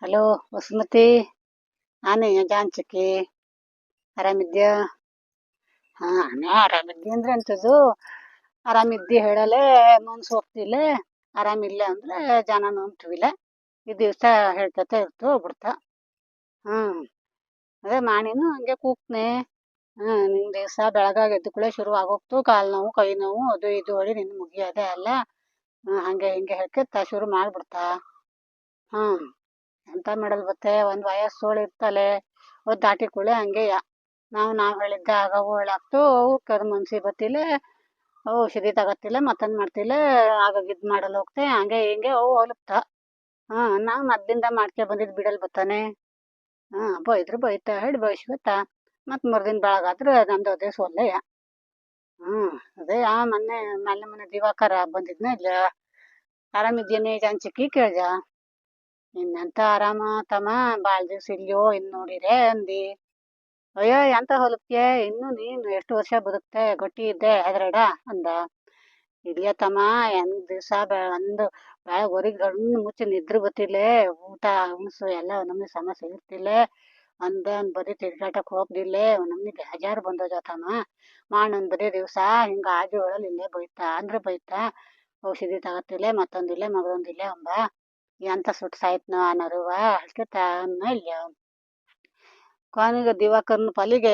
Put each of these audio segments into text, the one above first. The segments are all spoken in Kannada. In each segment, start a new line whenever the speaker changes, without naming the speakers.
ಹಲೋ ವಸುಮತಿ. ನಾನೇ ಜಾನ್ಚಕ್ಕಿ. ಆರಾಮಿದ್ಯಾ? ಹಾ, ನಾ ಆರಾಮಿದ್ದಿ ಅಂದ್ರೆ ಅಂತದ್ದು. ಆರಾಮಿದ್ದಿ ಹೇಳಲೆ ಮನ್ಸು ಹೋಗ್ತಿಲ್ಲ. ಆರಾಮಿಲ್ಲ ಅಂದ್ರೆ ಜನ ನಂಬ್ತಿವಿಲ್ಲ. ಈ ದಿವ್ಸ ಹೇಳ್ತತೆ ಇರ್ತು ಹೋಗ್ಬಿಡ್ತ. ಹ್ಮ್ ಅದೇ ಮಾಡಿನು ಹಂಗೆ ಕೂಗ್ನೆ. ನಿನ್ ದಿವ್ಸ ಬೆಳಗಾಗಿ ಎದ್ದು ಕೂಡಲೇ ಶುರು ಆಗೋಗ್ತು, ಕಾಲ್ ನೋವು ಕೈ ನೋವು ಅದು ಇದು ಹೇಳಿ ನಿನ್ ಮುಗಿಯೋದೇ ಅಲ್ಲ. ಹಂಗೆ ಹಿಂಗೆ ಹೇಳ್ಕತ್ತ ಶುರು ಮಾಡ್ಬಿಡ್ತಾ. ಹ್ಮ್ ಎಂತ ಮಾಡಲ್ ಬತ್ತೆ, ಒಂದ್ ವಯಸ್ಸೋಳು ಇರ್ತಲೆ. ಒದ್ ದಾಟಿ ಕೂಳೆ ಹಂಗೆಯ. ನಾವ್ ಹೇಳಿದ್ದೆ ಆಗವು ಹೇಳಾಕ್ತು, ಅವು ಕರ್ ಮನ್ಸಿ ಬತ್ತಿಲೆ. ಅವು ಔಷಧಿ ತಗತ್ತಿಲ್ಲ, ಮತ್ತೊಂದ್ ಮಾಡ್ತಿಲ್ಲ. ಆಗ ಇದ್ ಮಾಡಲ್ ಹೋಗ್ತೆ ಹಂಗೆ ಹಿಂಗೆ ಅವು ಹೊಲಪ್ತ. ನಾವ್ ಮೊದ್ಲಿಂದ ಮಾಡ್ಕೆ ಬಂದಿದ್ ಬಿಡಲ್ ಬತ್ತಾನೆ. ಬೈದ್ರು ಬೈತಾ ಹೇಳಿ ಬಯಸ್ಕೊತ. ಮತ್ ಮರ್ದಿನ ಬೆಳಗಾದ್ರ ನಂದು ಅದೇ ಸೊಲ್ಲೆಯ. ಅದೇ ಮೊನ್ನೆ ಮೊನ್ನೆ ದಿವಾಕರ ಬಂದಿದ್ನ ಇಲ್ಲ. ಆರಾಮಿದ್ಯೇನೆ ಜಾನ್ಚಿಕ್ಕಿ ಕೇಳ್ದ. ಇನ್ನಂತ ಆರಾಮ ತಮ್ಮ, ಬಾಳ್ ದಿವ್ಸ ಇಲ್ಯೋ ಇನ್ ನೋಡಿರೆ ಅಂದಿ. ಅಯ್ಯೋ ಎಂತ ಹೊಲಪ್ಗೆ, ಇನ್ನು ನೀನು ಎಷ್ಟು ವರ್ಷ ಬದುಕ್ತೆ, ಗಟ್ಟಿ ಇದ್ದೆ ಹೆದರಡ ಅಂದ. ಇಲ್ಯ ತಮ್ಮ, ಎಂದ್ ದಿವ್ಸ ಒಂದು ಬೆಳಗ್ ಗಣ್ಣು ಮುಚ್ಚಿ ನಿದ್ರೆ ಬತ್ತಿಲೆ. ಊಟ ಹುಣಸು ಎಲ್ಲ ನಮ್ಗೆ ಸಮಸ್ಯೆ ಇರ್ತಿಲ್ಲ. ಒಂದ್ ಬರೀ ತಿರ್ಗಾಟಕ್ ಹೋಗ್ದಿಲ್ಲೇ, ನಮ್ಗೆ ಬೇಜಾರು ಬಂದೋದ ತಮ್ಮ. ಮಾಡೊಂದ್ ಬರೀ ದಿವ್ಸ ಹಿಂಗ ಆಜು ಒಳಲ್ ಇಲ್ಲೇ ಬೈತಾ ಅಂದ್ರೆ ಬೈತಾ. ಔಷಧಿ ತಗತ್ತಿಲ್ಲ, ಮತ್ತೊಂದಿಲ್ಲ ಮಗದೊಂದಿಲ್ಲ ಅಂಬ. ಎಂತ ಸುಟ್ ಸಾಯ್ತ್ನೋ ಅನ್ನೋರುವ ಅಳ್ಕತ ಅನ್ನ ಇಲ್ಲ. ಕೊನೆಗೆ ದಿವಾಕರ್ನ ಪಾಲಿಗೆ,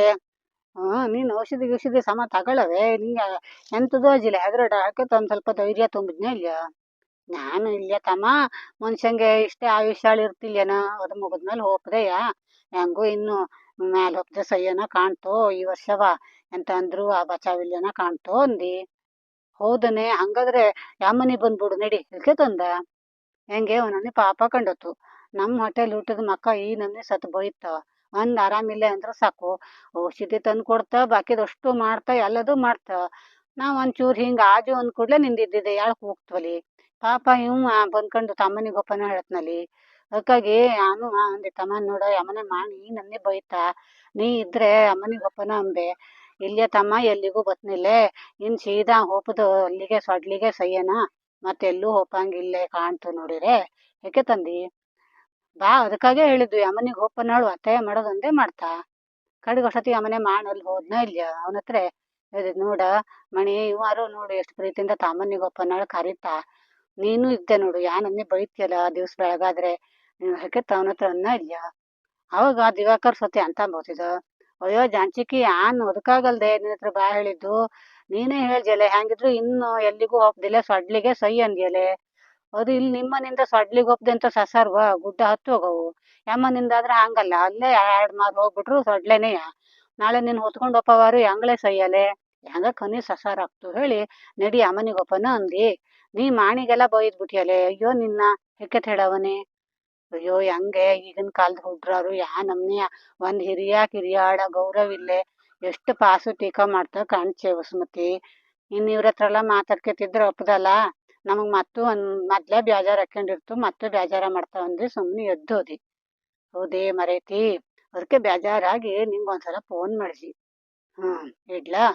ನೀನ್ ಔಷಧಿ ಸಮ ತಗೊಳವೆ ನಿಂಗೆ ಎಂತದೋ ಅಜಿಲ್ಲ ಹೆದರಡ ಹಾಕತ್ ಒಂದ್ ಸ್ವಲ್ಪ ಧೈರ್ಯ ತುಂಬಿದ್ನೇ ಇಲ್ಲ. ನಾನು ಇಲ್ಯ ತಮ್ಮ, ಮನುಷ್ಯಂಗೆ ಇಷ್ಟೇ ಆಯುಷ್ಯಾಳು ಇರ್ತಿಲ್ಯನ, ಅದು ಮುಗಿದ್ಮೇಲೆ ಹೋಗ್ದೆಯ. ಹೆಂಗು ಇನ್ನು ಮ್ಯಾಲ ಹೋಗ್ದೆ ಸಯ್ಯನ ಕಾಣ್ತೋ ಈ ವರ್ಷವ. ಎಂತ ಅಂದ್ರು ಆ ಬಚಾವಿಲ್ಯನ ಕಾಣ್ತೋ ಅಂದಿ. ಹೌದನೆ, ಹಂಗಾದ್ರೆ ಯಾಮನಿ ಬಂದ್ಬಿಡು ನಡಿ ಇಲ್ಕೆ ತಂದ. ಹೆಂಗೆ ಒಂದೊಂದು ಪಾಪ ಕಂಡತ್ತು. ನಮ್ ಹೋಟೆಲ್ ಊಟದ ಮಕ್ಕ ಈ ನಮ್ನೆ ಸತ್ ಬೋಯ್ತ. ಒಂದ್ ಆರಾಮಿಲ್ಲ ಅಂದ್ರೆ ಸಾಕು, ಔಷಧಿ ತಂದು ಕೊಡ್ತಾ, ಬಾಕಿದಷ್ಟು ಮಾಡ್ತಾ, ಎಲ್ಲದೂ ಮಾಡ್ತಾ. ನಾವ್ ಒಂಚೂರ್ ಹಿಂಗ ಆಜು ಅಂದ್ ಕೂಡ್ಲೆ ನಿಂದಿದ್ದಿದೆ ಯಾಳಕ್ ಹೋಗ್ತವಲಿ. ಪಾಪ ಇವ್ ಬಂದ್ಕೊಂಡು ತಮ್ಮನಿಗೆ ಒಪ್ಪನ ಹೇಳತ್ನಲ್ಲಿ. ಅದಕ್ಕಾಗಿ ನಾನು ಅಂದೆ, ತಮ್ಮ ನೋಡ ಯಮನೆ ಮಾಡಿ ನನ್ನೇ ಬೈತಾ. ನೀ ಇದ್ರೆ ಅಮ್ಮನಿಗೆ ಒಪ್ಪನ ಅಂಬೆ. ಇಲ್ಯ ತಮ್ಮ ಎಲ್ಲಿಗೂ ಬತ್ನಿಲ್ಲೆ. ಇನ್ ಸೀದಾ ಹೋಪದು ಅಲ್ಲಿಗೆ ಸೊಡ್ಲಿಗೆ ಸಯ್ಯನ. ಮತ್ತೆಲ್ಲೂ ಹೋಪಂಗಿಲ್ಲೇ ಕಾಣ್ತು ನೋಡಿರೆ ಯಾಕೆ ತಂದಿ. ಬಾ ಅದಕ್ಕಾಗೆ ಹೇಳಿದ್ವಿ ಅಮ್ಮನಿಗೆ ಹೋಪನಾಳು ಅತ್ತಯ್ಯ ಮಾಡೋದೊಂದೇ ಮಾಡ್ತಾ. ಕಡೆಗೆ ವಸತಿ ಅಮ್ಮನೆ ಮಾಡಲ್ ಹೋದ್ನ ಇಲ್ಲ ಅವನ ಹತ್ರ. ಹೇಳಿದ್ ನೋಡ ಮಣಿ, ಇವಾರು ನೋಡು ಎಷ್ಟು ಪ್ರೀತಿಯಿಂದ ತಾಮನಿಗೆ ಒಪ್ಪನಾಳು ಕರೀತಾ. ನೀನು ಇದ್ದೆ ನೋಡು, ನನ್ನೇ ಬೈತಿಯಲ್ಲ ದಿವ್ಸ ಬೆಳಗಾದ್ರೆ. ನೀನು ಹೇಕತ್ತ ಅವನ ಹತ್ರ ಅನ್ನ ಇಲ್ಲ. ಅವಾಗ ದಿವಾಕರ್ ಸತಿ ಅಂತ ಅಂಬೋತಿದ. ಅಯ್ಯೋ ಜಾನ್ಚಿಕ್ಕಿ, ಅದಕ್ಕಾಗಲ್ದೆ ನಿನ್ನ ಹತ್ರ ಬಾ ಹೇಳಿದ್ದು. ನೀನೇ ಹೇಳ್ಜಲೆ ಹೆಂಗಿದ್ರು ಇನ್ನು ಎಲ್ಲಿಗೂ ಹೋಗ್ದಿಲ್ಲ, ಸೊಡ್ಲಿಗೆ ಸೈ ಅಂದ್ಯಲೆ. ಅದು ಇಲ್ಲಿ ನಿಮ್ಮನಿಂದ ಸೊಡ್ಲಿಗೆ ಹೋಗ್ದೆ ಅಂತ ಸಸಾರ್ವ ಗುಡ್ಡ ಹತ್ತು ಹೋಗವು. ಯಮ್ಮನಿಂದ ಆದ್ರೆ ಹಂಗಲ್ಲ, ಅಲ್ಲೇ 2 ಮಾರು ಹೋಗ್ಬಿಟ್ರು ಸೊಡ್ಲೆನೆಯ. ನಾಳೆ ನೀನ್ ಹೊತ್ಕೊಂಡ್ ಹೋಪವಾರು ಹೆಂಗ್ಳೆ ಸೈಯಲೆ. ಹೆಂಗ ಕನಿ ಸಸಾರ ಆಗ್ತು ಹೇಳಿ ನಡಿ ಅಮ್ಮನಿಗೆ ಒಪ್ಪನ ಅಂದಿ. ನೀ ಮಾಣಿಗೆಲ್ಲ ಬೈದ್ ಬಿಟ್ಟಿಯಲೆ. ಅಯ್ಯೋ ನಿನ್ನ ಹೆಕ್ಕತ್ ಹೇಳವನಿ. ಅಯ್ಯೋ ಹೆಂಗೆ ಈಗಿನ ಕಾಲದ ಹುಡ್ರಾರು ನಮ್ನೆಯ. ಒಂದ್ ಕಿರಿಯಾಡ ಗೌರವ ಇಲ್ಲೇ. ಎಷ್ಟು ಪಾಸು ಟೀಕಾ ಮಾಡ್ತಾ ಕಾಣ್ಚೆ ವಸುಮತಿ. ಇನ್ ಇವ್ರ ಹತ್ರ ಎಲ್ಲ ಮಾತಾಡ್ಕೊತಿದ್ರ ಒಪ್ಪದಲ್ಲ. ನಮಗ್ ಮತ್ತೂ ಮೊದ್ಲೇ ಬೇಜಾರ್ ಹಾಕೊಂಡಿರ್ತು, ಮತ್ತೆ ಬೇಜಾರ ಮಾಡ್ತಾವಂದ್ರೆ ಸುಮ್ನೆ ಎದ್ದೋದಿ. ಹೌದೇ ಮರೈತಿ. ಅದಕ್ಕೆ ಬೇಜಾರಾಗಿ ನಿಂಗೊಂದ್ಸಲ ಫೋನ್ ಮಾಡಿಸಿ. ಇಡ್ಲಾ.